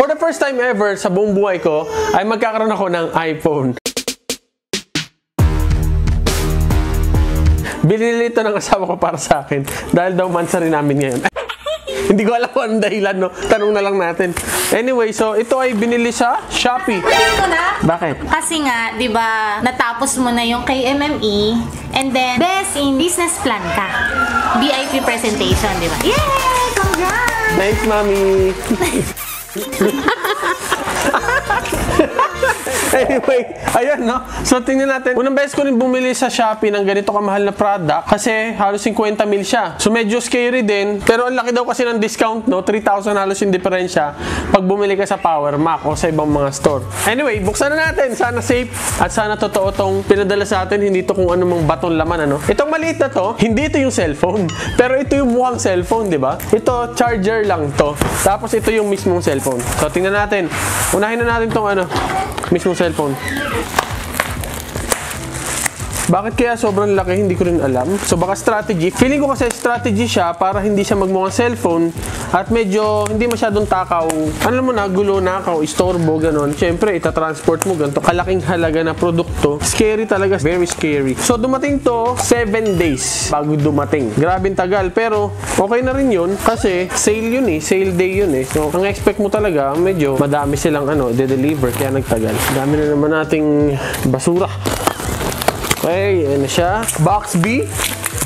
For the first time ever sa buong buhay ko, ay magkakaroon ako ng iPhone. Binili ito ng asawa ko para sa akin dahil daw mansari namin ngayon. Hindi ko alam kung anong dahilan, no? Tanong na lang natin. Anyway, so ito ay binili sa Shopee. Alam ko na. Bakit? Kasi nga, di ba, natapos mo na yung kay MME and then, best in business plan ka. VIP presentation, di ba? Yay! Congrats! Thanks, Mami! Anyway, ayan, no? So, tingnan natin. Unang beses ko rin bumili sa Shopee ng ganito kamahal na product kasi halos 50 mil siya. So, medyo scary din. Pero ang laki daw kasi ng discount, no? 3,000 halos yung diferensya pag bumili ka sa Power Mac o sa ibang mga store. Anyway, buksan na natin. Sana safe at sana totoo tong pinadala sa atin. Hindi to kung anumang baton laman, ano? Itong maliit na to, hindi ito yung cellphone. Pero ito yung mukhang cellphone, di ba? Ito, charger lang to. Tapos ito yung mismong cellphone. So, tingnan natin. Unahin na natin tong mismong cellphone. Bakit kaya sobrang laki? Hindi ko rin alam. So baka strategy. Feeling ko kasi strategy siya para hindi siya magmukhang cellphone at medyo hindi masyadong takaw. Ano mo na, gulo, nakaw, istorbo, ganon. Siyempre, itatransport mo ganito. Kalaking halaga na produkto. Scary talaga. Very scary. So dumating to 7 days bago dumating. Grabing tagal. Pero okay na rin yun kasi sale yun eh. Sale day yun eh. So ang expect mo talaga, medyo madami silang de-deliver kaya nagtagal. Dami na naman nating basura. Okay, ano siya? Box B.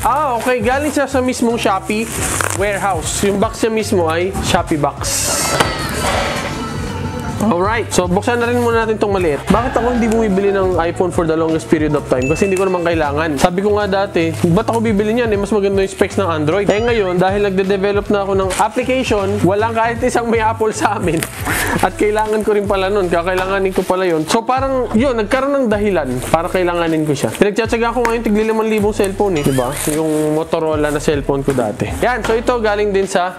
Okay. Galing siya sa mismong Shopee warehouse. Yung box niya mismo ay Shopee box. Alright, so buksan na rin muna natin itong maliit. Bakit ako hindi bumibili ng iPhone for the longest period of time? Kasi hindi ko naman kailangan. Sabi ko nga dati, ba't ako bibili niyan? Mas maganda yung specs ng Android. Eh ngayon, dahil nagde-develop na ako ng application, walang kahit isang may Apple sa amin. At kailangan ko rin pala nun. Kakailanganin ko pala yun. So parang, yun, nagkaroon ng dahilan para kailanganin ko siya. Pinagtsatsaga ko ngayon, tigli 5,000 cellphone eh. Diba? Yung Motorola na cellphone ko dati. Yan, so ito galing din sa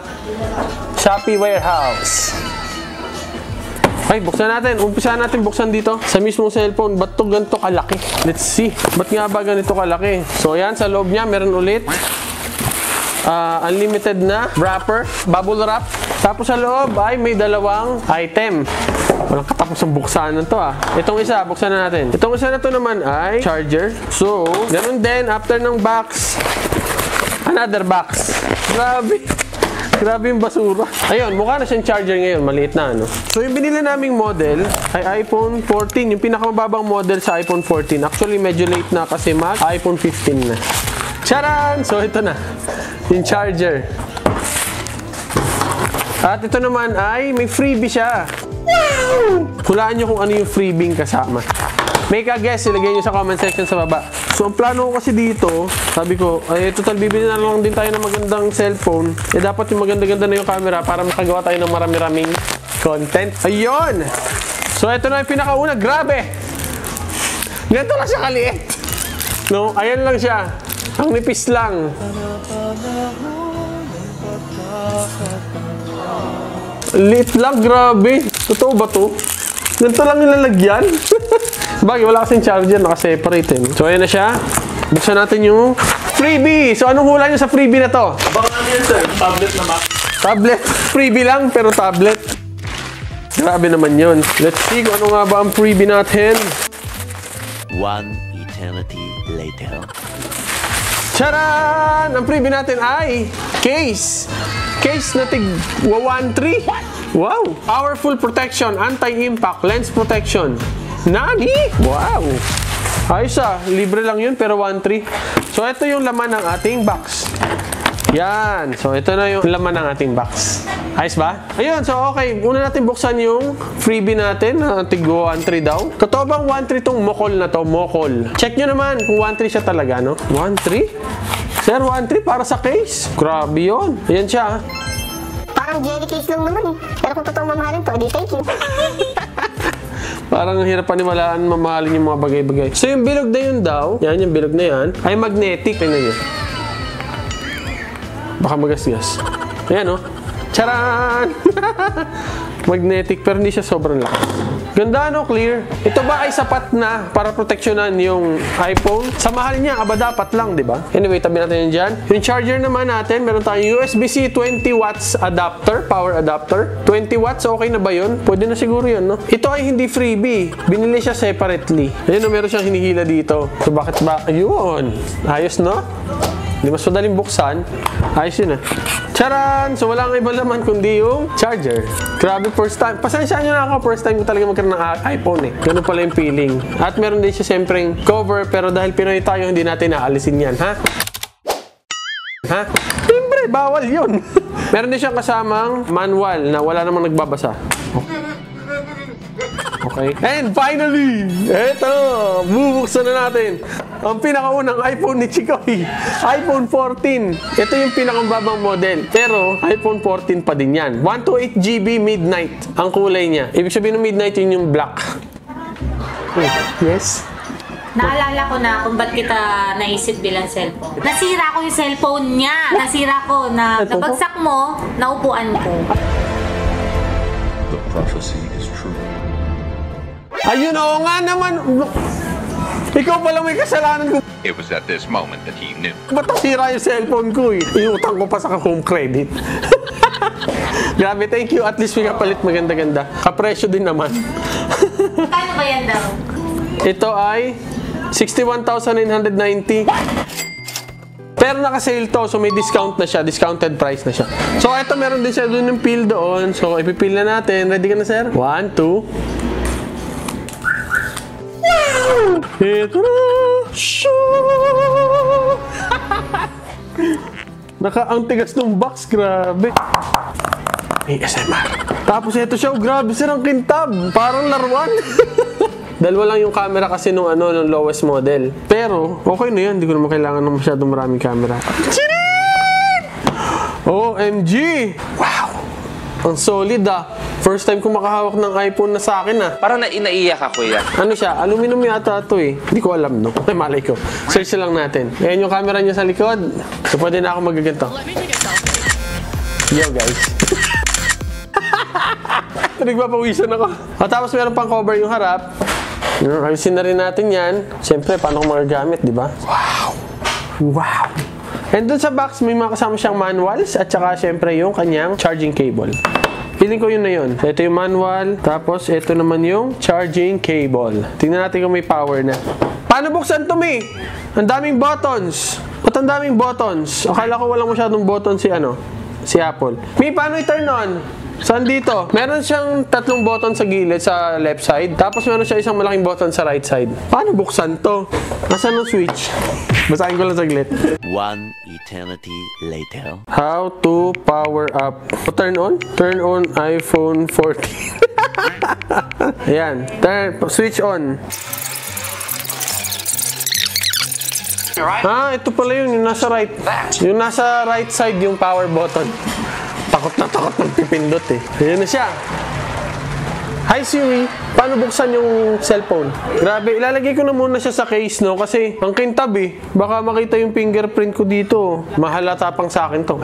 Shopee warehouse. Ay, buksan natin. Umpisahan natin buksan dito sa mismong cellphone. Ba't to ganito kalaki? Let's see. Ba't nga ba ganito kalaki? So, yan. Sa loob niya, meron ulit. Unlimited na wrapper. Bubble wrap. Tapos sa loob ay may dalawang item. Walang katapusang buksan na to Itong isa, buksan na natin. Itong isa na to naman ay charger. So, ganun din. After ng box, another box. Grabe. Grabe yung basura. Ayun, mukha na siyang charger ngayon. Maliit na, So, yung binili naming model ay iPhone 14. Yung pinakamababang model sa iPhone 14. Actually, medyo late na kasi iPhone 15 na. Charan! So, ito na. Yung charger. At ito naman ay may freebie siya. Wow! Hulaan nyo kung ano yung freebie kasama. Make a guess, ilagay nyo sa comment section sa baba. So, ang plano ko kasi dito, sabi ko, ay total bibili na lang din tayo ng magandang cellphone. Dapat yung maganda-ganda na yung camera para makagawa tayo ng marami-raming content. Ayun! So, ito na yung pinakauna. Grabe! Ganito lang siya kaliit. No? Ayan lang siya. Ang nipis lang. Liit lang, grabe. Totoo ba to? Ganito lang nilalagyan. Bagay, wala kasing charger, naka-separate So, ayan na siya. Buksan natin yung freebie. So, anong hula nyo sa freebie na to? Baka ano yan, sir? Tablet naman. Tablet. Freebie lang, pero tablet. Grabe naman yun. Let's see kung ano nga ba ang freebie natin. One eternity later. Charan! Ang freebie natin ay case. Case na tig 1.3. Wow! Powerful protection, anti-impact, lens protection. Nani? Wow! Ayos libre lang yun pero 1.3. So ito yung laman ng ating box. Yan. So ito na yung laman ng ating box. Ayos ba? Ayun, so okay. Una natin buksan yung freebie natin. Tig 1.3 daw. Totoo bang 1.3 tong Mokol na to? Mokol. Check nyo naman kung 1.3 siya talaga, no? 1.3? Sir, 1.3 para sa case? Grabe yun. Ayan siya. Parang jelly case lang naman Pero kung totoong mamahalin to, edi thank you. Parang hirap paniwalaan mamahalin yung mga bagay-bagay. So yung bilog na yun daw, yan yung bilog na yan, ay magnetic. Tingnan nyo. Baka magasgas. Ayan Charan! Magnetic pero hindi siya sobrang lakas. Ganda no, clear. Ito ba ay sapat na para proteksyonan yung iPhone? Sa mahal niya, aba dapat lang, di ba? Anyway, tabi natin yan dyan. Yung charger naman natin, meron tayong USB-C 20 watts adapter, power adapter. 20 watts, okay na ba yun? Pwede na siguro yun, no? Ito ay hindi freebie. Binili siya separately. Ayun, no, meron siyang hinihila dito. So, bakit ba? Ayun. Ayos, no? Hindi mas madaling buksan. Ayos yun, ah. Charan! So, wala nga iba naman kundi yung charger. Grabe, first time. Pasensyaan nyo na ako, first time ko talaga magkaroon ng iPhone, eh. Ganun pala yung feeling. At meron din siya siyempreng cover, pero dahil Pinoy tayo, hindi natin naalisin yan, ha? Ha? Siyempre, bawal yun. Meron din siyang kasamang manual na wala namang nagbabasa. Okay. And finally, eto, bubuksan na natin ang pinakaunang iPhone ni Chikoy. iPhone 14. Ito yung pinakababang model. Pero, iPhone 14 pa din yan. 128GB midnight ang kulay niya. Ibig sabihin ng midnight yun yung black. Yes? Naalala ko na kung ba't kita naisip bilang cellphone. Nasira ko yung cellphone niya. Nasira ko na Ito po? nabagsak mo, naupuan ko. The prophecy is true. Ayun, oo nga naman. Ikaw pala may kasalanan ko. It was at this moment that he knew. Ba't nasira yung cellphone ko eh? Iutang ko pa sa home credit. Grabe, thank you. At least may kapalit maganda-ganda. Kapresyo din naman. Kano ba yan daw? Ito ay 61,990. Pero naka-sale to, so may discount na siya. Discounted price na siya. So, ito meron din siya doon yung peel doon. So, ipipil na natin. Ready ka na, sir? 1, 2. Ito na! Shoo! Ang tigas ng box, grabe. ASMR. Tapos ito siya, grabe sir, ang kintab. Parang laruan. Dalawa lang yung camera kasi nung lowest model. Pero, okay na yan. Hindi ko naman kailangan ng masyadong maraming camera. Chirin! OMG! Wow! Ang solid ah. First time ko makahawak ng iPhone na sa akin ah. Parang naiiyak ako yan. Ano siya? Aluminum yata ito eh. Hindi ko alam, no? Ay, malay ko. Search lang natin. Ayan yung camera niya sa likod. So, pwede na ako magaganto. Yo, guys. Nagpapawisan ako. At tapos meron pang cover yung harap. Ayusin na rin natin yan. Siyempre, paano ko magagamit, di ba? Wow! Wow! And dun sa box, may mga kasama siyang manuals at saka siyempre yung kanyang charging cable. Feeling ko yun na yun. Ito yung manual, tapos ito naman yung charging cable. Tingnan natin kung may power na. Paano buksan to, May? Ang daming buttons. Ba't ang daming buttons? Akala ko walang masyadong button si Apple. May, paano i-turn on? Saan dito? Meron siyang 3 button sa gilid, sa left side. Tapos meron siya isang malaking button sa right side. Paano buksan to? Nasaan ang switch? Basahin ko lang saglit. One eternity later. How to power up. Turn on? Turn on iPhone 14. Ayan. Switch on. Ah, ito pala yun. Yung nasa right. Yung nasa right side yung power button. Takot na takot ng pipindot eh. Ayan na siya. Hi Siri, paano buksan yung cellphone? Grabe, ilalagay ko na muna siya sa case, no? Kasi ang kintab eh. Baka makita yung fingerprint ko dito. Mahalata pang sa akin to.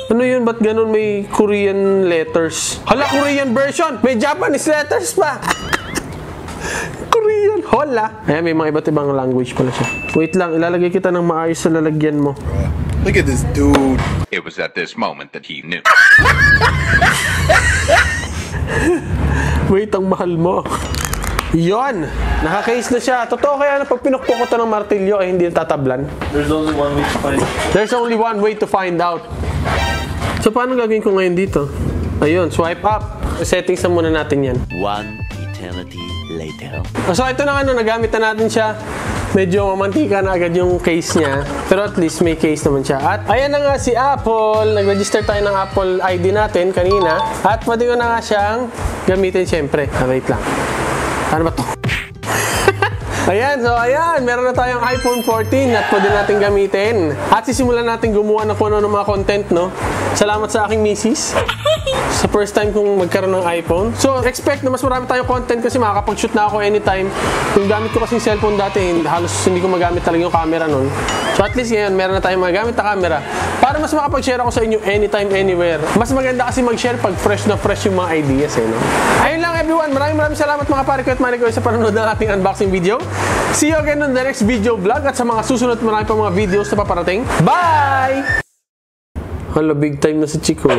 Ano yun? Ba't ganun may Korean letters? Hala, Korean version! May Japanese letters pa! Korean, hola! Ayan, may mga iba't ibang language pala siya. Wait lang, ilalagay kita ng maayos sa lalagyan mo. Look at this dude. It was at this moment that he knew. Wait, ang mahal mo. Yon! Naka-case na siya. Totoo kaya na pag pinukpok ko ito ng martilyo ay hindi tatablan? There's only one way to find it. There's only one way to find out. So, paano gagawin ko ngayon dito? Ayun, swipe up. Settings na muna natin yan. One eternity later. So, ito na nagamit na natin siya. Medyo mamantika na agad yung case niya. Pero at least may case naman siya. At ayan na nga si Apple. Nag-register tayo ng Apple ID natin kanina. At pwede ko na nga siyang gamitin syempre. Wait lang. Ano ba to? Ayan, so ayan, meron na tayong iPhone 14 at pwede natin gamitin. At sisimulan natin gumawa ng kung ano ng mga content, no? Salamat sa aking misis. Sa first time kong magkaroon ng iPhone. So, expect na mas marami tayong content kasi makakapag-shoot na ako anytime. Yung gamit ko kasing cellphone dati, halos hindi ko magamit talaga yung camera nun. So, at least ngayon, meron na tayong magamit na camera para mas makapag-share ako sa inyo anytime, anywhere. Mas maganda kasi mag-share pag fresh na fresh yung mga ideas, eh, no? Ayun lang, everyone. Maraming salamat mga pare ko at mare ko sa panonood ng ating unboxing video. See you again on the next video vlog at sa mga susunod marami pa mga videos na paparating. Bye! Hala, big time na si Chico.